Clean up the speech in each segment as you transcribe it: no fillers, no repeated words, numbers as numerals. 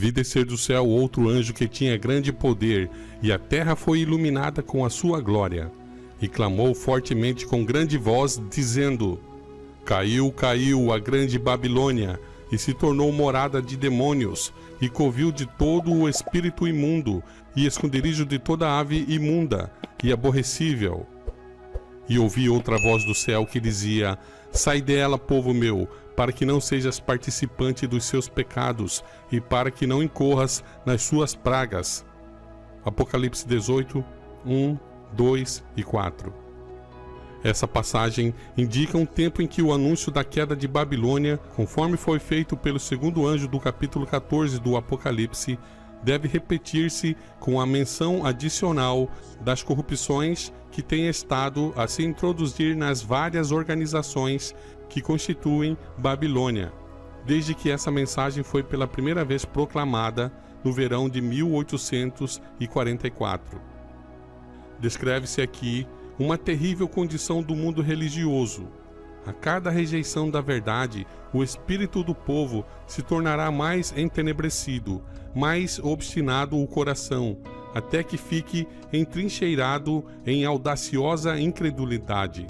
Vi descer do céu outro anjo que tinha grande poder, e a terra foi iluminada com a sua glória. E clamou fortemente com grande voz, dizendo: Caiu, caiu a grande Babilônia, e se tornou morada de demônios, e covil de todo o espírito imundo, e esconderijo de toda ave imunda e aborrecível. E ouvi outra voz do céu que dizia: Sai dela, povo meu, para que não sejas participante dos seus pecados, e para que não incorras nas suas pragas. Apocalipse 18, 1, 2 e 4. Essa passagem indica um tempo em que o anúncio da queda de Babilônia, conforme foi feito pelo segundo anjo do capítulo 14 do Apocalipse, deve repetir-se com a menção adicional das corrupções que têm estado a se introduzir nas várias organizações que constituem Babilônia, desde que essa mensagem foi pela primeira vez proclamada no verão de 1844. Descreve-se aqui uma terrível condição do mundo religioso. A cada rejeição da verdade, o espírito do povo se tornará mais entenebrecido, mais obstinado o coração, até que fique entrincheirado em audaciosa incredulidade.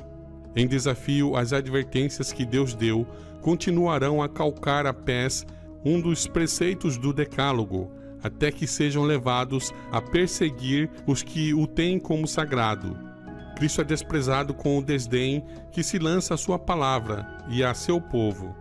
Em desafio às advertências que Deus deu, continuarão a calcar a pés um dos preceitos do Decálogo, até que sejam levados a perseguir os que o têm como sagrado. Cristo é desprezado com o desdém que se lança à sua palavra e a seu povo.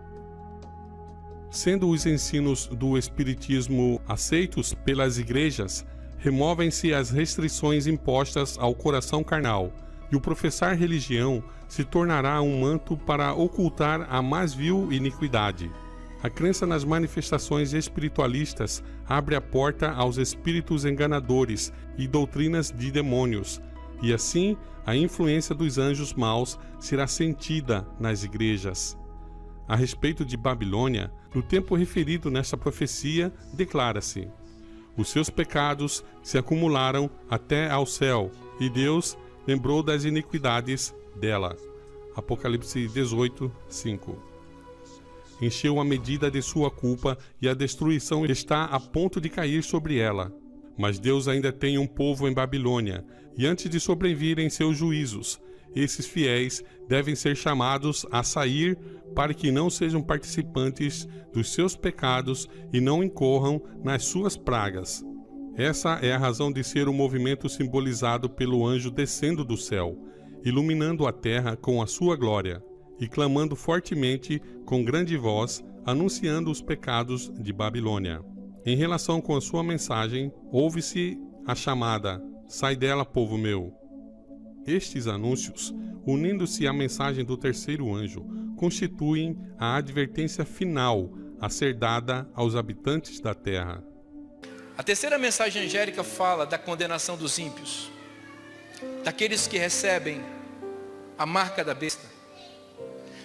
Sendo os ensinos do Espiritismo aceitos pelas igrejas, removem-se as restrições impostas ao coração carnal, e o professar religião se tornará um manto para ocultar a mais vil iniquidade. A crença nas manifestações espiritualistas abre a porta aos espíritos enganadores e doutrinas de demônios, e assim a influência dos anjos maus será sentida nas igrejas. A respeito de Babilônia, no tempo referido nesta profecia, declara-se: os seus pecados se acumularam até ao céu, e Deus lembrou das iniquidades dela. Apocalipse 18, 5. Encheu a medida de sua culpa, e a destruição está a ponto de cair sobre ela. Mas Deus ainda tem um povo em Babilônia, e antes de sobrevirem seus juízos, esses fiéis devem ser chamados a sair para que não sejam participantes dos seus pecados e não incorram nas suas pragas. Essa é a razão de ser o movimento simbolizado pelo anjo descendo do céu, iluminando a terra com a sua glória, e clamando fortemente com grande voz, anunciando os pecados de Babilônia. Em relação com a sua mensagem, ouve-se a chamada: Sai dela, povo meu. Estes anúncios, unindo-se à mensagem do terceiro anjo, constituem a advertência final a ser dada aos habitantes da terra. A terceira mensagem angélica fala da condenação dos ímpios, daqueles que recebem a marca da besta,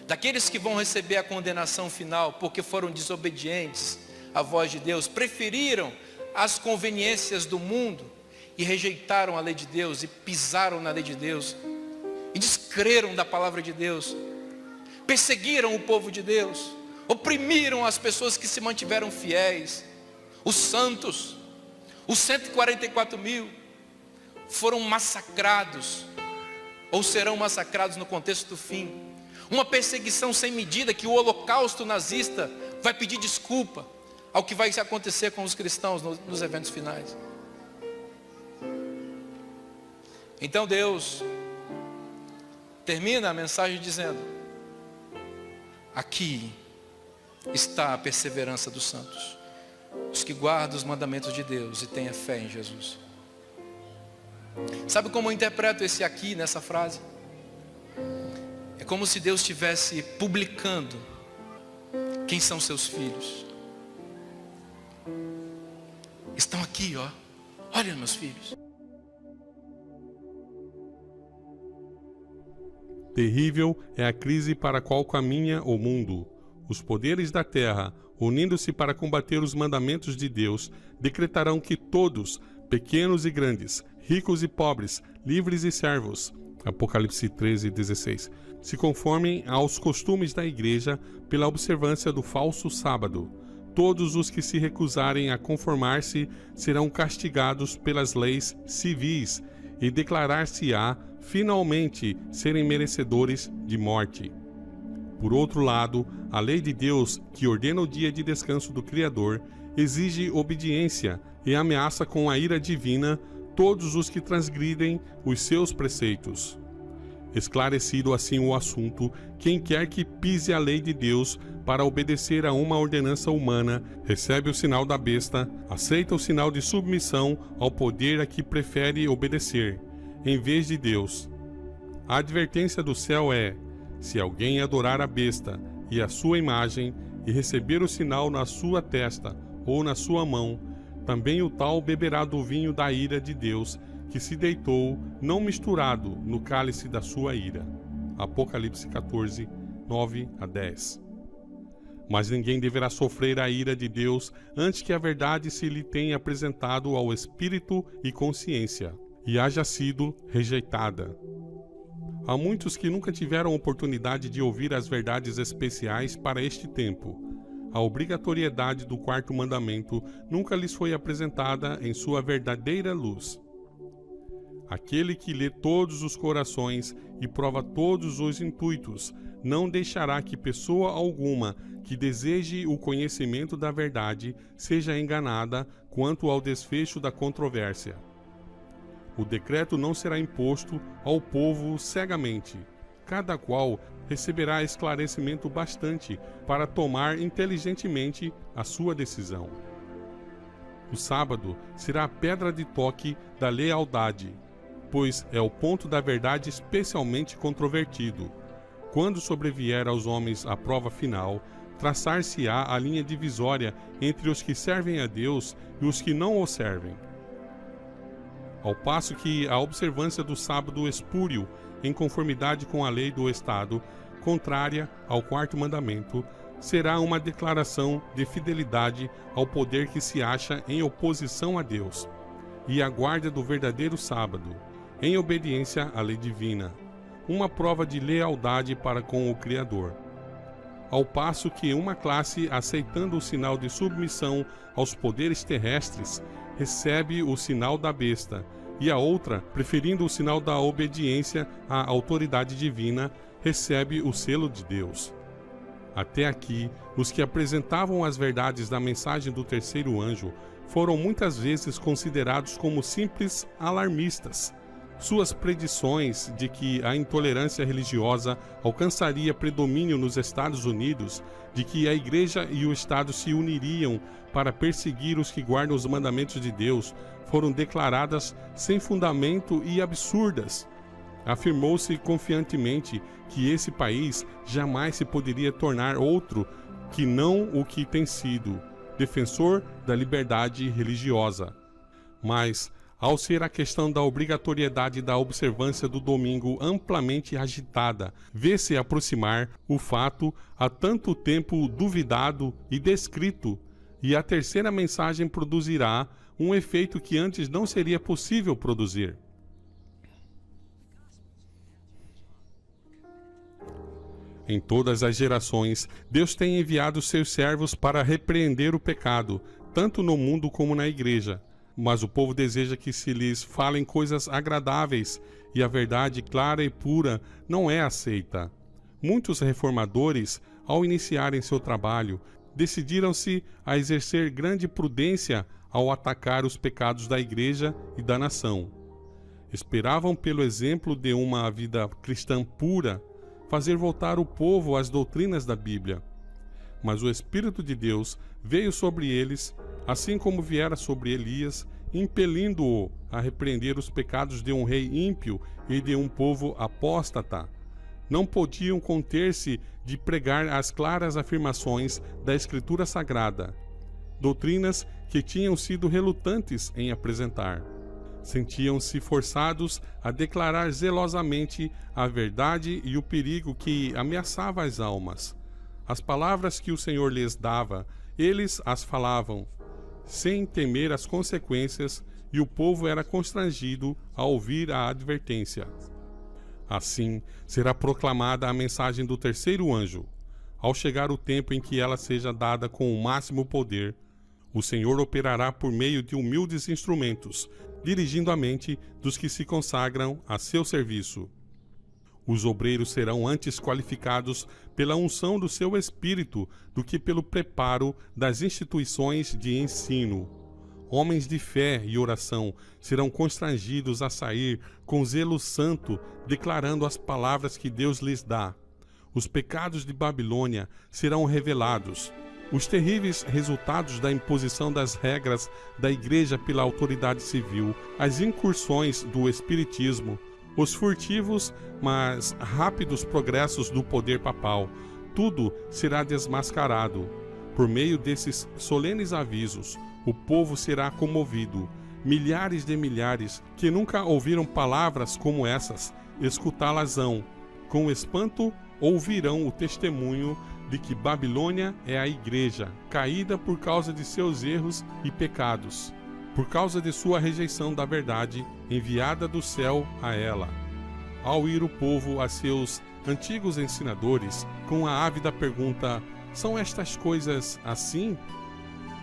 daqueles que vão receber a condenação final porque foram desobedientes à voz de Deus, preferiram as conveniências do mundo e rejeitaram a lei de Deus e pisaram na lei de Deus e descreram da palavra de Deus, perseguiram o povo de Deus, oprimiram as pessoas que se mantiveram fiéis. Os santos, os 144 mil foram massacrados, ou serão massacrados no contexto do fim. Uma perseguição sem medida que o holocausto nazista vai pedir desculpa ao que vai acontecer com os cristãos nos eventos finais. Então Deus termina a mensagem dizendo: aqui está a perseverança dos santos, os que guardam os mandamentos de Deus e têm a fé em Jesus. Sabe como eu interpreto esse aqui nessa frase? É como se Deus estivesse publicando quem são seus filhos. Estão aqui, ó. Olha, meus filhos. Terrível é a crise para a qual caminha o mundo. Os poderes da terra, unindo-se para combater os mandamentos de Deus, decretarão que todos, pequenos e grandes, ricos e pobres, livres e servos, Apocalipse 13, 16, se conformem aos costumes da igreja pela observância do falso sábado, todos os que se recusarem a conformar-se serão castigados pelas leis civis e declarar-se-á finalmente serem merecedores de morte. Por outro lado, a lei de Deus, que ordena o dia de descanso do Criador, exige obediência e ameaça com a ira divina todos os que transgridem os seus preceitos. Esclarecido assim o assunto, quem quer que pise a lei de Deus para obedecer a uma ordenança humana, recebe o sinal da besta, aceita o sinal de submissão ao poder a que prefere obedecer, em vez de Deus. A advertência do céu é: se alguém adorar a besta e a sua imagem, e receber o sinal na sua testa ou na sua mão, também o tal beberá do vinho da ira de Deus, que se deitou, não misturado, no cálice da sua ira. Apocalipse 14, 9 a 10. Mas ninguém deverá sofrer a ira de Deus antes que a verdade se lhe tenha apresentado ao espírito e consciência, e haja sido rejeitada. Há muitos que nunca tiveram oportunidade de ouvir as verdades especiais para este tempo. A obrigatoriedade do quarto mandamento nunca lhes foi apresentada em sua verdadeira luz. Aquele que lê todos os corações e prova todos os intuitos, não deixará que pessoa alguma que deseje o conhecimento da verdade seja enganada quanto ao desfecho da controvérsia. O decreto não será imposto ao povo cegamente. Cada qual receberá esclarecimento bastante para tomar inteligentemente a sua decisão. O sábado será a pedra de toque da lealdade, pois é o ponto da verdade especialmente controvertido. Quando sobrevier aos homens a prova final, traçar-se-á a linha divisória entre os que servem a Deus e os que não o servem. Ao passo que a observância do sábado espúrio, em conformidade com a lei do Estado, contrária ao quarto mandamento, será uma declaração de fidelidade ao poder que se acha em oposição a Deus, e a guarda do verdadeiro sábado, em obediência à lei divina, uma prova de lealdade para com o Criador. Ao passo que uma classe, aceitando o sinal de submissão aos poderes terrestres, recebe o sinal da besta, e a outra, preferindo o sinal da obediência à autoridade divina, recebe o selo de Deus. Até aqui, os que apresentavam as verdades da mensagem do terceiro anjo foram muitas vezes considerados como simples alarmistas. Suas predições de que a intolerância religiosa alcançaria predomínio nos Estados Unidos, de que a Igreja e o Estado se uniriam para perseguir os que guardam os mandamentos de Deus, foram declaradas sem fundamento e absurdas. Afirmou-se confiantemente que esse país jamais se poderia tornar outro que não o que tem sido, defensor da liberdade religiosa. Mas, ao ser a questão da obrigatoriedade da observância do domingo amplamente agitada, vê-se aproximar o fato há tanto tempo duvidado e descrito, e a terceira mensagem produzirá um efeito que antes não seria possível produzir. Em todas as gerações, Deus tem enviado seus servos para repreender o pecado, tanto no mundo como na igreja. Mas o povo deseja que se lhes falem coisas agradáveis, e a verdade clara e pura não é aceita. Muitos reformadores, ao iniciarem seu trabalho, decidiram-se a exercer grande prudência ao atacar os pecados da igreja e da nação. Esperavam, pelo exemplo de uma vida cristã pura, fazer voltar o povo às doutrinas da Bíblia. Mas o Espírito de Deus veio sobre eles, assim como viera sobre Elias, impelindo-o a repreender os pecados de um rei ímpio e de um povo apóstata. Não podiam conter-se de pregar as claras afirmações da Escritura Sagrada, doutrinas que tinham sido relutantes em apresentar. Sentiam-se forçados a declarar zelosamente a verdade e o perigo que ameaçava as almas. As palavras que o Senhor lhes dava, eles as falavam, sem temer as consequências, e o povo era constrangido a ouvir a advertência. Assim, será proclamada a mensagem do terceiro anjo. ao chegar o tempo em que ela seja dada com o máximo poder, o Senhor operará por meio de humildes instrumentos, dirigindo a mente dos que se consagram a seu serviço. Os obreiros serão antes qualificados pela unção do seu espírito do que pelo preparo das instituições de ensino. Homens de fé e oração serão constrangidos a sair com zelo santo, declarando as palavras que Deus lhes dá. Os pecados de Babilônia serão revelados. Os terríveis resultados da imposição das regras da igreja pela autoridade civil, as incursões do espiritismo, os furtivos, mas rápidos progressos do poder papal, tudo será desmascarado. Por meio desses solenes avisos, o povo será comovido. Milhares de milhares que nunca ouviram palavras como essas, escutá-las-ão. Com espanto, ouvirão o testemunho de que Babilônia é a igreja, caída por causa de seus erros e pecados, por causa de sua rejeição da verdade, enviada do céu a ela. Ao ir o povo a seus antigos ensinadores, com a ávida pergunta: são estas coisas assim?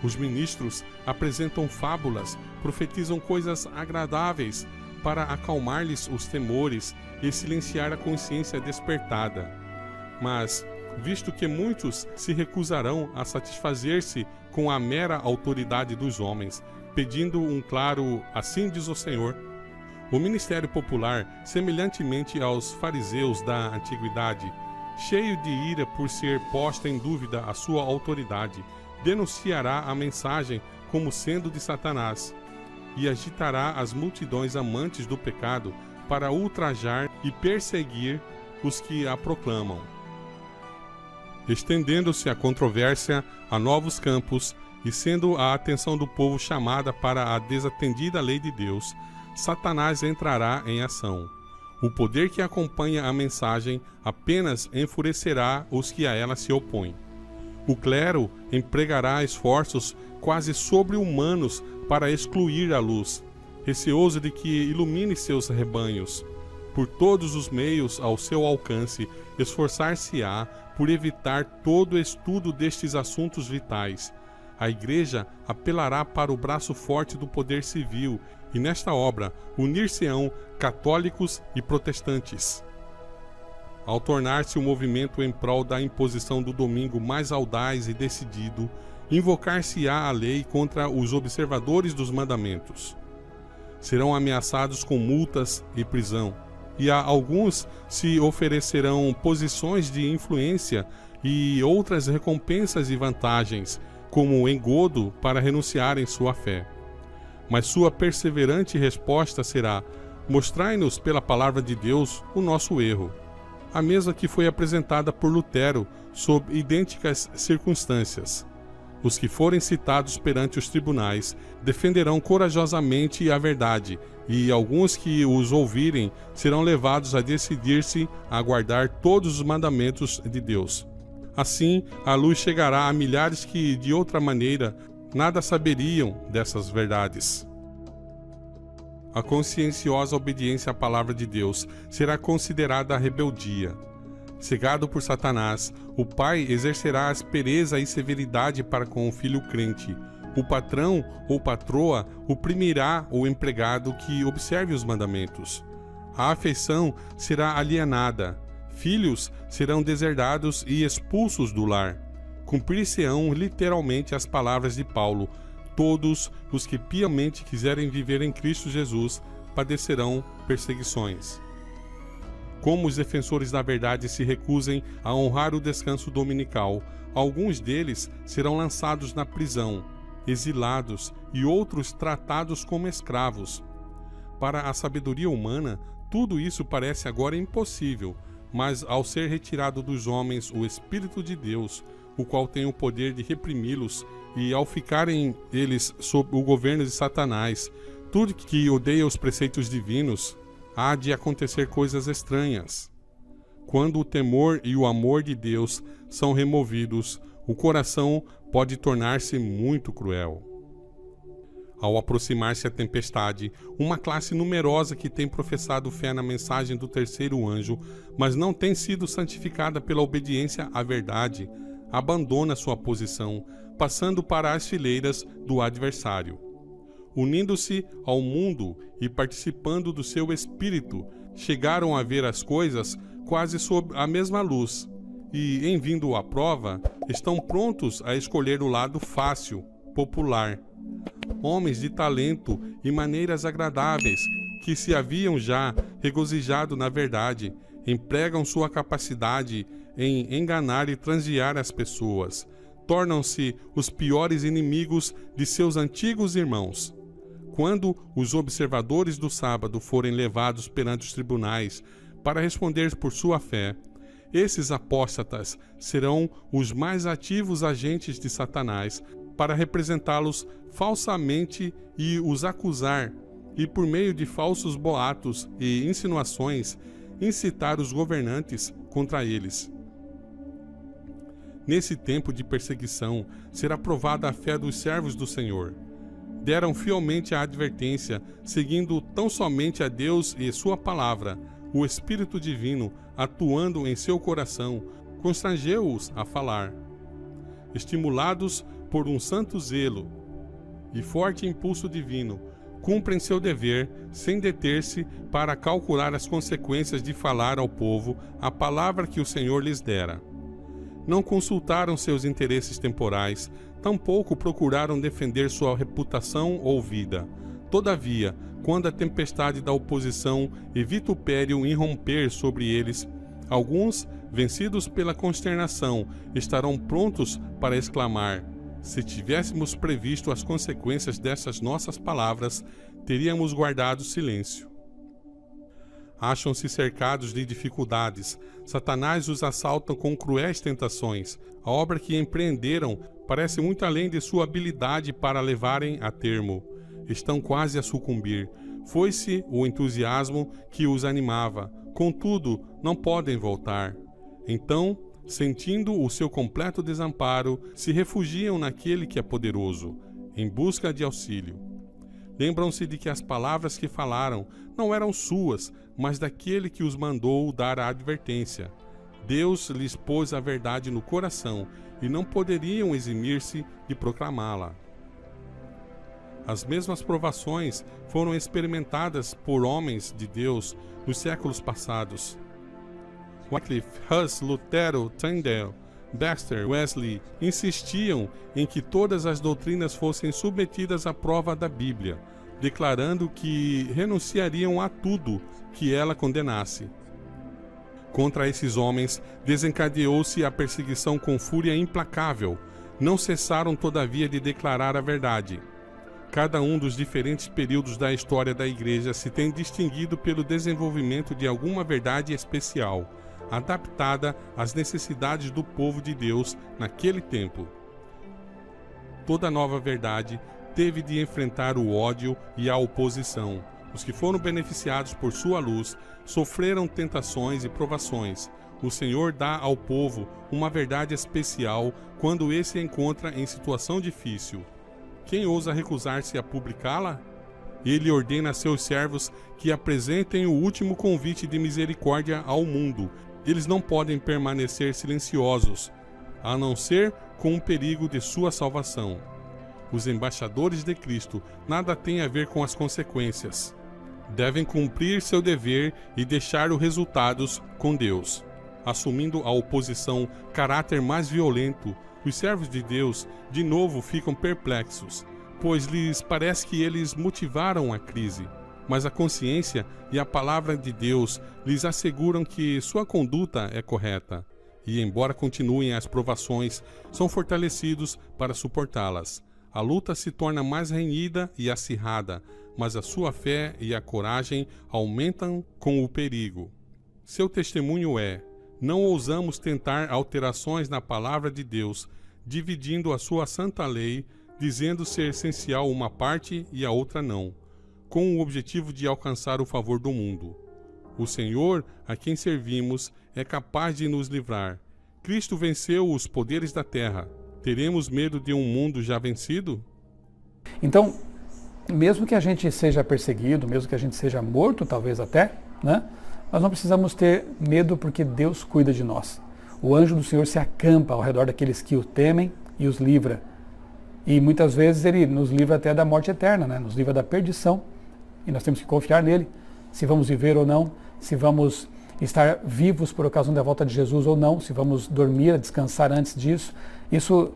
Os ministros apresentam fábulas, profetizam coisas agradáveis para acalmar-lhes os temores e silenciar a consciência despertada. Mas, visto que muitos se recusarão a satisfazer-se com a mera autoridade dos homens, pedindo um claro "assim diz o Senhor", o ministério popular, semelhantemente aos fariseus da antiguidade, cheio de ira por ser posta em dúvida a sua autoridade, denunciará a mensagem como sendo de Satanás e agitará as multidões amantes do pecado para ultrajar e perseguir os que a proclamam. Estendendo-se a controvérsia a novos campos e sendo a atenção do povo chamada para a desatendida lei de Deus, Satanás entrará em ação. O poder que acompanha a mensagem apenas enfurecerá os que a ela se opõem. O clero empregará esforços quase sobre-humanos para excluir a luz, receoso de que ilumine seus rebanhos. Por todos os meios ao seu alcance, esforçar-se-á por evitar todo estudo destes assuntos vitais. A Igreja apelará para o braço forte do poder civil e, nesta obra, unir-se-ão católicos e protestantes. Ao tornar-se o movimento em prol da imposição do domingo mais audaz e decidido, invocar-se-á a lei contra os observadores dos mandamentos. Serão ameaçados com multas e prisão, e a alguns se oferecerão posições de influência e outras recompensas e vantagens, como engodo para renunciarem sua fé. Mas sua perseverante resposta será: mostrai-nos pela palavra de Deus o nosso erro. A mesma que foi apresentada por Lutero sob idênticas circunstâncias. Os que forem citados perante os tribunais defenderão corajosamente a verdade, e alguns que os ouvirem serão levados a decidir-se a guardar todos os mandamentos de Deus. Assim, a luz chegará a milhares que, de outra maneira, nada saberiam dessas verdades. A conscienciosa obediência à palavra de Deus será considerada rebeldia. Cegado por Satanás, o pai exercerá aspereza e severidade para com o filho crente. O patrão ou patroa oprimirá o empregado que observe os mandamentos. A afeição será alienada. Filhos serão deserdados e expulsos do lar. Cumprir-se-ão literalmente as palavras de Paulo: todos os que piamente quiserem viver em Cristo Jesus padecerão perseguições. Como os defensores da verdade se recusem a honrar o descanso dominical, alguns deles serão lançados na prisão, exilados e outros tratados como escravos. Para a sabedoria humana, tudo isso parece agora impossível, mas ao ser retirado dos homens o Espírito de Deus, o qual tem o poder de reprimi-los, e ao ficarem eles sob o governo de Satanás, tudo que odeia os preceitos divinos, há de acontecer coisas estranhas. Quando o temor e o amor de Deus são removidos, o coração pode tornar-se muito cruel. Ao aproximar-se a tempestade, uma classe numerosa que tem professado fé na mensagem do terceiro anjo, mas não tem sido santificada pela obediência à verdade, abandona sua posição, passando para as fileiras do adversário. Unindo-se ao mundo e participando do seu espírito, chegaram a ver as coisas quase sob a mesma luz, e, em vindo à prova, estão prontos a escolher o lado fácil, popular. Homens de talento e maneiras agradáveis, que se haviam já regozijado na verdade, empregam sua capacidade em enganar e transviar as pessoas. Tornam-se os piores inimigos de seus antigos irmãos. Quando os observadores do sábado forem levados perante os tribunais para responder por sua fé, esses apóstatas serão os mais ativos agentes de Satanás para representá-los falsamente e os acusar, e por meio de falsos boatos e insinuações, incitar os governantes contra eles. Nesse tempo de perseguição, será provada a fé dos servos do Senhor. Deram fielmente a advertência, seguindo tão somente a Deus e sua palavra. O Espírito Divino, atuando em seu coração, constrangeu-os a falar. Estimulados por um santo zelo e forte impulso divino, cumprem seu dever sem deter-se para calcular as consequências de falar ao povo a palavra que o Senhor lhes dera. Não consultaram seus interesses temporais, tampouco procuraram defender sua reputação ou vida. Todavia, quando a tempestade da oposição e vitupério irromper sobre eles, alguns, vencidos pela consternação, estarão prontos para exclamar: se tivéssemos previsto as consequências dessas nossas palavras, teríamos guardado silêncio. Acham-se cercados de dificuldades. Satanás os assalta com cruéis tentações. A obra que empreenderam parece muito além de sua habilidade para levarem a termo. Estão quase a sucumbir. Foi-se o entusiasmo que os animava. Contudo, não podem voltar. Então, sentindo o seu completo desamparo, se refugiam naquele que é poderoso, em busca de auxílio. Lembram-se de que as palavras que falaram não eram suas, mas daquele que os mandou dar a advertência. Deus lhes pôs a verdade no coração e não poderiam eximir-se de proclamá-la. As mesmas provações foram experimentadas por homens de Deus nos séculos passados. Wycliffe, Hus, Lutero, Tyndale, Baxter, Wesley insistiam em que todas as doutrinas fossem submetidas à prova da Bíblia, declarando que renunciariam a tudo que ela condenasse. Contra esses homens desencadeou-se a perseguição com fúria implacável. Não cessaram, todavia, de declarar a verdade. Cada um dos diferentes períodos da história da Igreja se tem distinguido pelo desenvolvimento de alguma verdade especial, adaptada às necessidades do povo de Deus naquele tempo. Toda nova verdade teve de enfrentar o ódio e a oposição. Os que foram beneficiados por sua luz sofreram tentações e provações. O Senhor dá ao povo uma verdade especial quando esse se encontra em situação difícil. Quem ousa recusar-se a publicá-la? Ele ordena a seus servos que apresentem o último convite de misericórdia ao mundo. Eles não podem permanecer silenciosos, a não ser com o perigo de sua salvação. Os embaixadores de Cristo nada têm a ver com as consequências. Devem cumprir seu dever e deixar os resultados com Deus. Assumindo a oposição caráter mais violento, os servos de Deus de novo ficam perplexos, pois lhes parece que eles motivaram a crise. Mas a consciência e a palavra de Deus lhes asseguram que sua conduta é correta, e embora continuem as provações, são fortalecidos para suportá-las. A luta se torna mais renhida e acirrada, mas a sua fé e a coragem aumentam com o perigo. Seu testemunho é: não ousamos tentar alterações na palavra de Deus, dividindo a sua santa lei, dizendo ser essencial uma parte e a outra não, com o objetivo de alcançar o favor do mundo. O Senhor, a quem servimos, é capaz de nos livrar. Cristo venceu os poderes da terra. Teremos medo de um mundo já vencido? Então, mesmo que a gente seja perseguido, mesmo que a gente seja morto, talvez até, né? Nós não precisamos ter medo porque Deus cuida de nós. O anjo do Senhor se acampa ao redor daqueles que o temem e os livra. E muitas vezes ele nos livra até da morte eterna, né? Nos livra da perdição. E nós temos que confiar nele, se vamos viver ou não, se vamos estar vivos por ocasião da volta de Jesus ou não, se vamos dormir, descansar antes disso. Isso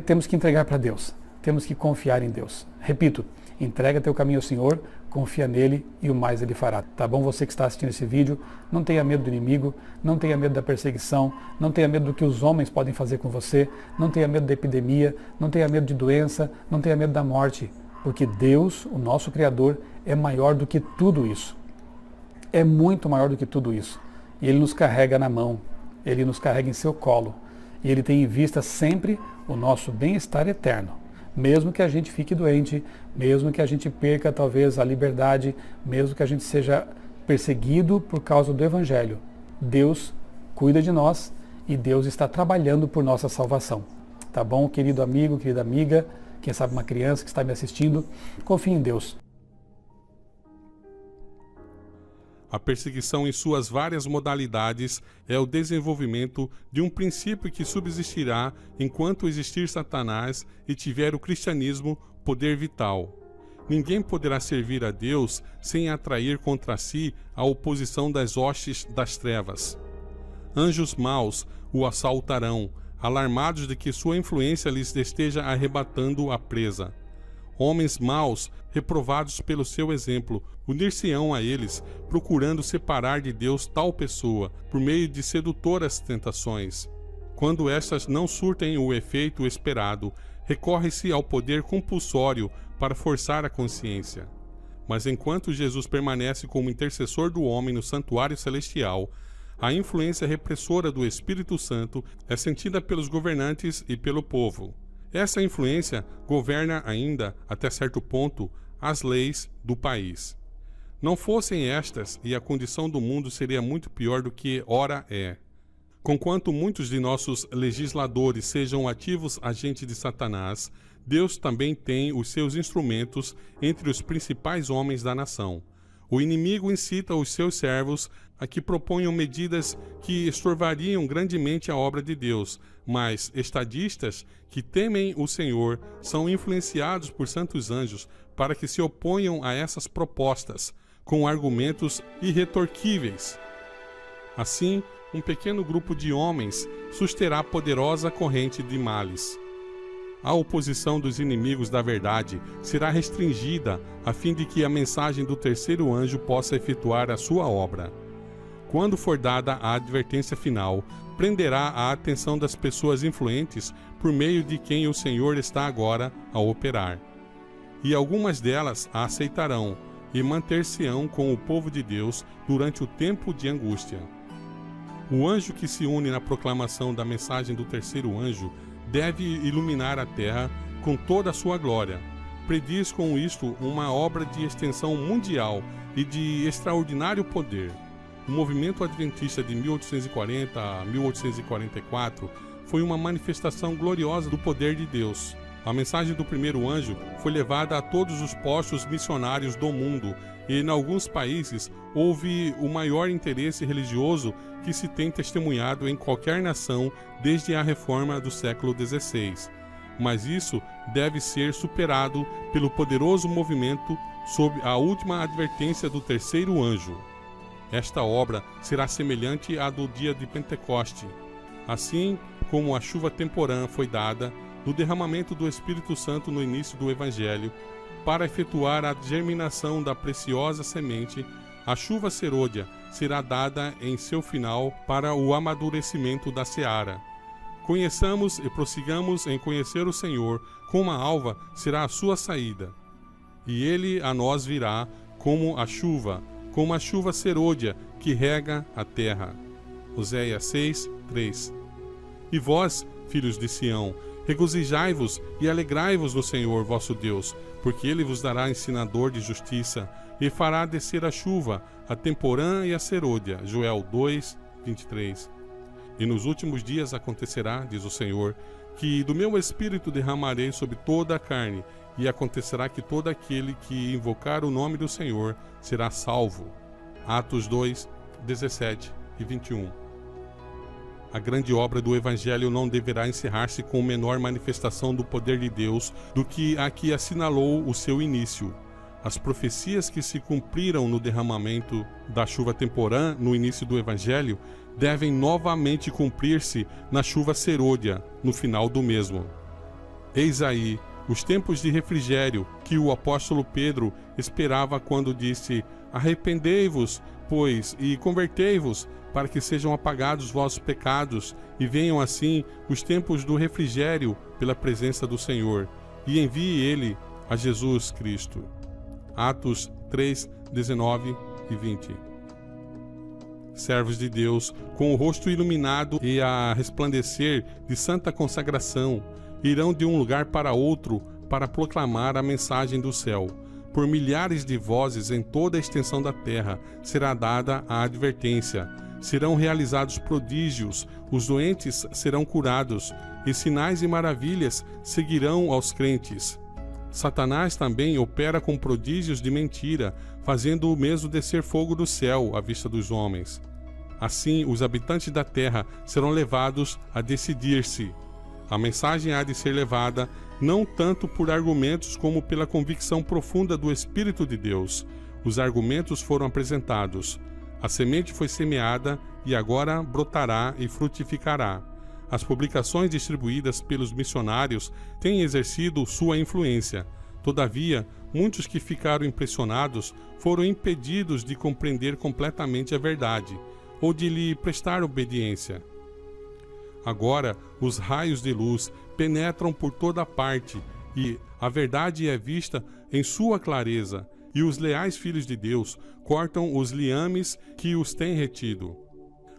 temos que entregar para Deus. Temos que confiar em Deus. Repito, entrega teu caminho ao Senhor, confia nele e o mais ele fará. Tá bom? Você que está assistindo esse vídeo, não tenha medo do inimigo, não tenha medo da perseguição, não tenha medo do que os homens podem fazer com você, não tenha medo da epidemia, não tenha medo de doença, não tenha medo da morte, porque Deus, o nosso Criador, é maior do que tudo isso. É muito maior do que tudo isso. E Ele nos carrega na mão, Ele nos carrega em seu colo, e Ele tem em vista sempre o nosso bem-estar eterno. Mesmo que a gente fique doente, mesmo que a gente perca talvez a liberdade, mesmo que a gente seja perseguido por causa do Evangelho, Deus cuida de nós e Deus está trabalhando por nossa salvação. Tá bom, querido amigo, querida amiga, quem sabe uma criança que está me assistindo, confie em Deus. A perseguição em suas várias modalidades é o desenvolvimento de um princípio que subsistirá enquanto existir Satanás e tiver o cristianismo poder vital. Ninguém poderá servir a Deus sem atrair contra si a oposição das hostes das trevas. Anjos maus o assaltarão, alarmados de que sua influência lhes esteja arrebatando a presa. Homens maus, reprovados pelo seu exemplo, unir-se-ão a eles, procurando separar de Deus tal pessoa, por meio de sedutoras tentações. Quando estas não surtem o efeito esperado, recorre-se ao poder compulsório para forçar a consciência. Mas enquanto Jesus permanece como intercessor do homem no santuário celestial, a influência repressora do Espírito Santo é sentida pelos governantes e pelo povo. Essa influência governa ainda, até certo ponto, as leis do país. Não fossem estas, e a condição do mundo seria muito pior do que ora é. Conquanto muitos de nossos legisladores sejam ativos agentes de Satanás, Deus também tem os seus instrumentos entre os principais homens da nação. O inimigo incita os seus servos a que proponham medidas que estorvariam grandemente a obra de Deus, mas estadistas que temem o Senhor são influenciados por santos anjos para que se oponham a essas propostas, com argumentos irretorquíveis. Assim, um pequeno grupo de homens susterá poderosa corrente de males. A oposição dos inimigos da verdade será restringida a fim de que a mensagem do terceiro anjo possa efetuar a sua obra. Quando for dada a advertência final, prenderá a atenção das pessoas influentes por meio de quem o Senhor está agora a operar. E algumas delas a aceitarão e manter-se-ão com o povo de Deus durante o tempo de angústia. O anjo que se une na proclamação da mensagem do terceiro anjo deve iluminar a terra com toda a sua glória. Prediz com isto uma obra de extensão mundial e de extraordinário poder. O movimento adventista de 1840 a 1844 foi uma manifestação gloriosa do poder de Deus. A mensagem do primeiro anjo foi levada a todos os postos missionários do mundo e, em alguns países, houve o maior interesse religioso que se tem testemunhado em qualquer nação desde a reforma do século XVI. Mas isso deve ser superado pelo poderoso movimento sob a última advertência do terceiro anjo. Esta obra será semelhante à do dia de Pentecoste. Assim como a chuva temporã foi dada do derramamento do Espírito Santo no início do Evangelho, para efetuar a germinação da preciosa semente, a chuva serôdia será dada em seu final para o amadurecimento da seara. Conheçamos e prossigamos em conhecer o Senhor, como a alva será a sua saída. E ele a nós virá como a chuva serôdia que rega a terra. Oséias 6, 3. E vós, filhos de Sião, regozijai-vos e alegrai-vos no Senhor vosso Deus, porque ele vos dará ensinador de justiça, e fará descer a chuva, a temporã e a serôdia. Joel 2, 23. E nos últimos dias acontecerá, diz o Senhor, que do meu Espírito derramarei sobre toda a carne, e acontecerá que todo aquele que invocar o nome do Senhor será salvo. Atos 2, 17 e 21. A grande obra do Evangelho não deverá encerrar-se com menor manifestação do poder de Deus do que a que assinalou o seu início. As profecias que se cumpriram no derramamento da chuva temporã no início do Evangelho devem novamente cumprir-se na chuva serôdia, no final do mesmo. Eis aí os tempos de refrigério que o apóstolo Pedro esperava quando disse: arrependei-vos, pois, e convertei-vos, para que sejam apagados vossos pecados, e venham assim os tempos do refrigério pela presença do Senhor, e envie ele a Jesus Cristo. Atos 3, 19 e 20. Servos de Deus, com o rosto iluminado e a resplandecer de santa consagração, irão de um lugar para outro para proclamar a mensagem do céu. Por milhares de vozes em toda a extensão da terra será dada a advertência. Serão realizados prodígios, os doentes serão curados, e sinais e maravilhas seguirão aos crentes. Satanás também opera com prodígios de mentira, fazendo o mesmo descer fogo do céu à vista dos homens. Assim, os habitantes da terra serão levados a decidir-se. A mensagem há de ser levada não tanto por argumentos como pela convicção profunda do Espírito de Deus. Os argumentos foram apresentados. A semente foi semeada e agora brotará e frutificará. As publicações distribuídas pelos missionários têm exercido sua influência. Todavia, muitos que ficaram impressionados foram impedidos de compreender completamente a verdade ou de lhe prestar obediência. Agora, os raios de luz penetram por toda parte e a verdade é vista em sua clareza, e os leais filhos de Deus cortam os liames que os têm retido.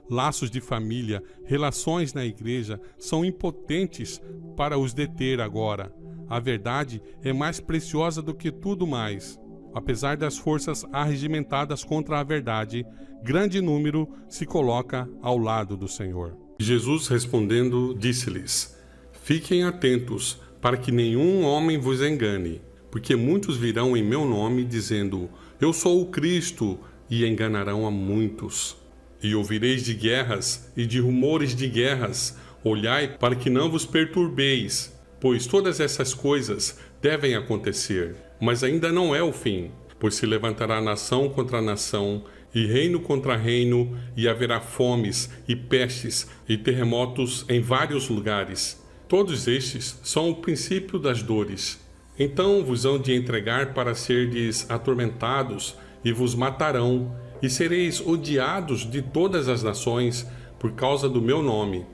Laços de família, relações na igreja são impotentes para os deter agora. A verdade é mais preciosa do que tudo mais. Apesar das forças arregimentadas contra a verdade, grande número se coloca ao lado do Senhor. Jesus respondendo, disse-lhes: fiquem atentos, para que nenhum homem vos engane, porque muitos virão em meu nome, dizendo: eu sou o Cristo, e enganarão a muitos. E ouvireis de guerras e de rumores de guerras. Olhai para que não vos perturbeis, pois todas essas coisas devem acontecer, mas ainda não é o fim. Pois se levantará nação contra nação, e reino contra reino, e haverá fomes, e pestes, e terremotos em vários lugares. Todos estes são o princípio das dores. Então vos hão de entregar para serdes atormentados, e vos matarão, e sereis odiados de todas as nações, por causa do meu nome.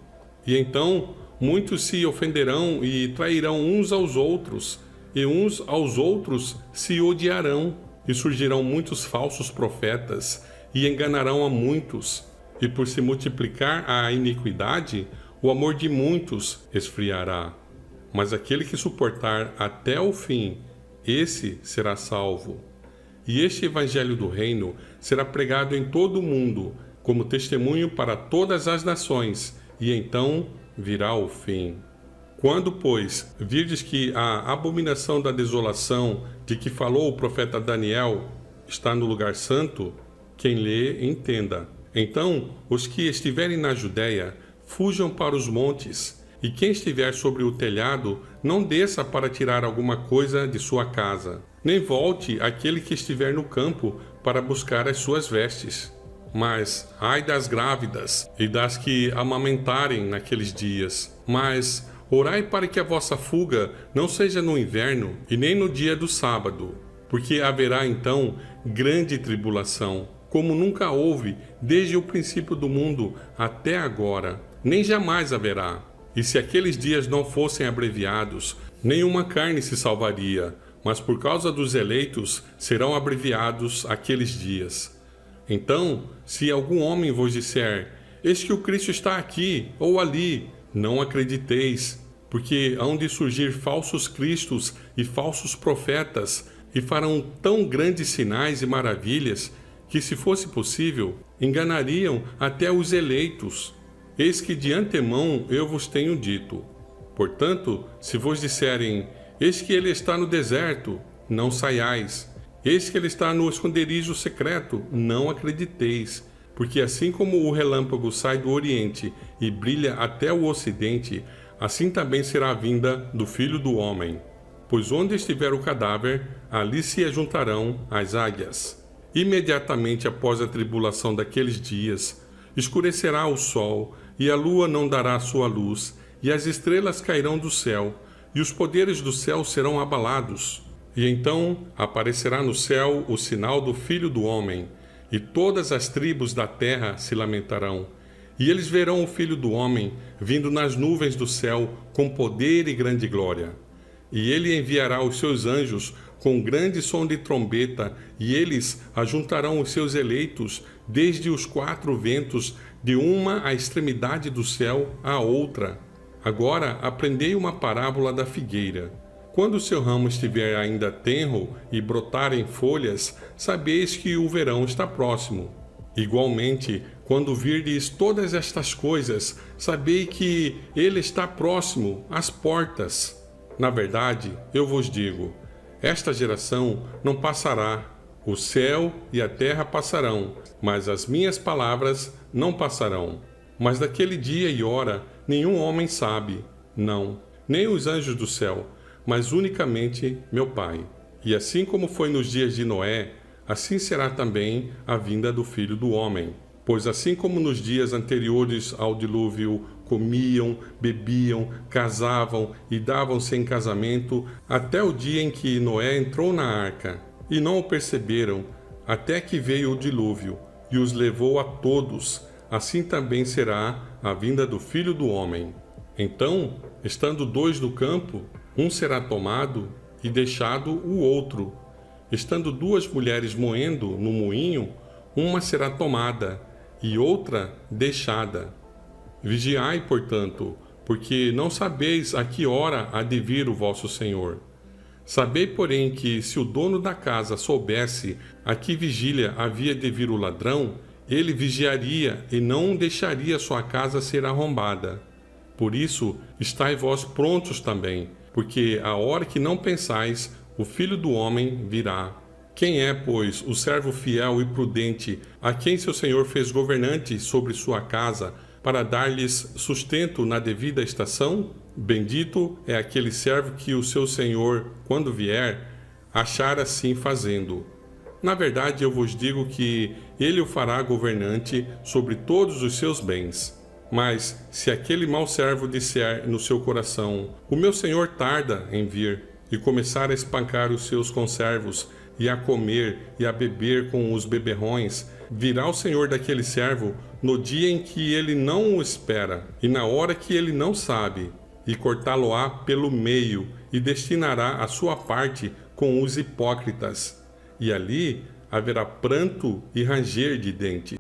E então muitos se ofenderão e trairão uns aos outros, e uns aos outros se odiarão. E surgirão muitos falsos profetas, e enganarão a muitos. E por se multiplicar a iniquidade, o amor de muitos esfriará. Mas aquele que suportar até o fim, esse será salvo. E este evangelho do reino será pregado em todo o mundo, como testemunho para todas as nações, e então virá o fim. Quando, pois, virdes que a abominação da desolação de que falou o profeta Daniel está no lugar santo, quem lê, entenda. Então, os que estiverem na Judéia, fujam para os montes, e quem estiver sobre o telhado, não desça para tirar alguma coisa de sua casa, nem volte aquele que estiver no campo para buscar as suas vestes. Mas, ai das grávidas e das que amamentarem naqueles dias. Mas, orai para que a vossa fuga não seja no inverno e nem no dia do sábado, porque haverá então grande tribulação, como nunca houve desde o princípio do mundo até agora, nem jamais haverá. E se aqueles dias não fossem abreviados, nenhuma carne se salvaria, mas por causa dos eleitos serão abreviados aqueles dias. Então, se algum homem vos disser: eis que o Cristo está aqui ou ali, não acrediteis, porque hão de surgir falsos cristos e falsos profetas, e farão tão grandes sinais e maravilhas, que, se fosse possível, enganariam até os eleitos. Eis que de antemão eu vos tenho dito. Portanto, se vos disserem, eis que ele está no deserto, não saiais. Eis que ele está no esconderijo secreto, não acrediteis. Porque assim como o relâmpago sai do oriente e brilha até o ocidente, assim também será a vinda do Filho do Homem. Pois onde estiver o cadáver, ali se ajuntarão as águias. Imediatamente após a tribulação daqueles dias, escurecerá o sol, e a lua não dará sua luz, e as estrelas cairão do céu, e os poderes do céu serão abalados. E então aparecerá no céu o sinal do Filho do Homem, e todas as tribos da terra se lamentarão. E eles verão o Filho do Homem vindo nas nuvens do céu com poder e grande glória. E ele enviará os seus anjos com grande som de trombeta, e eles ajuntarão os seus eleitos desde os 4 ventos, de uma à extremidade do céu à outra. Agora aprendei uma parábola da figueira. Quando o seu ramo estiver ainda tenro e brotarem folhas, sabeis que o verão está próximo. Igualmente, quando virdes todas estas coisas, sabei que ele está próximo, às portas. Na verdade, eu vos digo, esta geração não passará. O céu e a terra passarão, mas as minhas palavras não passarão. Mas daquele dia e hora nenhum homem sabe, não, nem os anjos do céu, mas unicamente meu Pai. E assim como foi nos dias de Noé, assim será também a vinda do Filho do Homem. Pois assim como nos dias anteriores ao dilúvio comiam, bebiam, casavam e davam-se em casamento, até o dia em que Noé entrou na arca, e não o perceberam, até que veio o dilúvio, e os levou a todos, assim também será a vinda do Filho do Homem. Então, estando 2 no campo, um será tomado e deixado o outro. Estando 2 mulheres moendo no moinho, uma será tomada e outra deixada. Vigiai, portanto, porque não sabeis a que hora há de vir o vosso Senhor. Sabei, porém, que se o dono da casa soubesse a que vigília havia de vir o ladrão, ele vigiaria e não deixaria sua casa ser arrombada. Por isso, estai vós prontos também, porque a hora que não pensais, o Filho do Homem virá. Quem é, pois, o servo fiel e prudente, a quem seu senhor fez governante sobre sua casa, para dar-lhes sustento na devida estação? Bendito é aquele servo que o seu senhor, quando vier, achar assim fazendo. Na verdade, eu vos digo que ele o fará governante sobre todos os seus bens. Mas, se aquele mau servo disser no seu coração, o meu senhor tarda em vir, e começar a espancar os seus conservos, e a comer e a beber com os beberrões, virá o senhor daquele servo no dia em que ele não o espera, e na hora que ele não sabe, e cortá-lo-á pelo meio, e destinará a sua parte com os hipócritas. E ali haverá pranto e ranger de dentes.